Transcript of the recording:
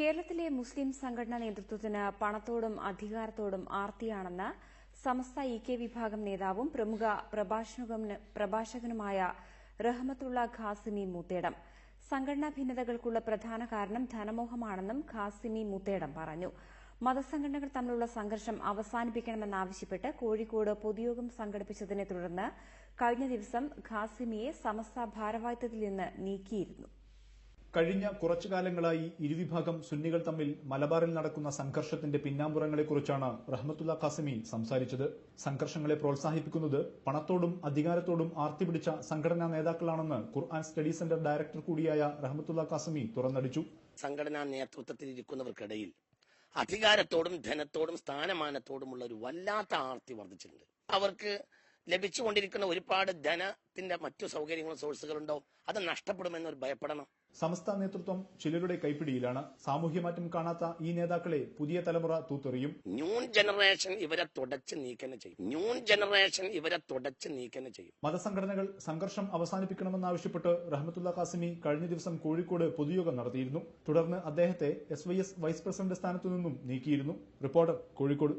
കേരളത്തിലെ മുസ്ലിം സംഘടനാ നേതൃത്വത്തിന് പണത്തോടും അധികാരത്തോടും ആർത്തിയാണെന്ന് സമസ്ത ഇ.കെ. വിഭാഗം നേതാവും പ്രമുഖ പ്രഭാഷകനുമായ റഹ്മത്തുള്ള ഖാസിമി മൂത്തേടം. സംഘടനാ ഭിന്നതകൾക്കുള്ള പ്രധാന കാരണം ധനമോഹമാണെന്നും ഖാസിമി മൂത്തേടം പറഞ്ഞു. മതസംഘടനകൾ തമ്മിലുള്ള സംഘർഷം അവസാനിപ്പിക്കണമെന്നാവശ്യപ്പെട്ട് കോഴിക്കോട് പൊതുയോഗം സംഘടിപ്പിച്ചതിനെ തുടർന്ന് കഴിഞ്ഞ ദിവസം ഖാസിമിയെ സമസ്ത ഭാരവാഹിത്വത്തിൽ നിന്ന് നീക്കിയിരുന്നു. കഴിഞ്ഞ കുറച്ചുകാലങ്ങളായി ഇരുവിഭാഗം സുന്നികൾ തമ്മിൽ മലബാറിൽ നടക്കുന്ന സംഘർഷത്തിന്റെ പിന്നാമ്പുറങ്ങളെക്കുറിച്ചാണ് റഹ്മത്തുള്ള ഖാസിമി സംസാരിച്ചത്. സംഘർഷങ്ങളെ പ്രോത്സാഹിപ്പിക്കുന്നത് പണത്തോടും അധികാരത്തോടും ആർത്തിപിടിച്ച സംഘടനാ നേതാക്കളാണെന്ന് ഖുർആൻ സ്റ്റഡി സെന്റർ ഡയറക്ടർ കൂടിയായ റഹ്മത്തുള്ള ഖാസിമി തുറന്നടിച്ചു. സംഘടനാ നേതൃത്വത്തിൽ ഇരിക്കുന്നവർക്കിടയിൽ അധികാരത്തോടും ധനത്തോടും സ്ഥാനമാനത്തോടുമുള്ള ഒരു വല്ലാത്ത ആർത്തി വർദ്ധിച്ചിട്ടുണ്ട്. അവർക്ക് ലഭിച്ചുകൊണ്ടിരിക്കുന്ന ഒരുപാട് ധനത്തിന്റെ മറ്റു സൗകര്യങ്ങളും സോഴ്സുകളുണ്ടാവും, അത് നഷ്ടപ്പെടുമെന്നൊരു ഭയപ്പെടണം. സമസ്ത നേതൃത്വം ചിലരുടെ കൈപ്പിടിയിലാണ്. സാമൂഹ്യമാറ്റം കാണാത്ത ഈ നേതാക്കളെ പുതിയ തലമുറ തൂത്തെറിയും. ന്യൂ ജനറേഷൻ ഇവരെ തുടച്ച് നീക്കന്നെ ചെയ്യും. മതസംഘടനകൾ സംഘർഷം അവസാനിപ്പിക്കണമെന്നാവശ്യപ്പെട്ട് റഹ്മത്തുള്ള ഖാസിമി കഴിഞ്ഞ ദിവസം കോഴിക്കോട് പൊതുയോഗം നടത്തിയിരുന്നു. തുടർന്ന് അദ്ദേഹത്തെ SYS വൈസ് പ്രസിഡന്റ് സ്ഥാനത്തു നിന്നും നീക്കിയിരുന്നു. റിപ്പോർട്ടർ, കോഴിക്കോട്.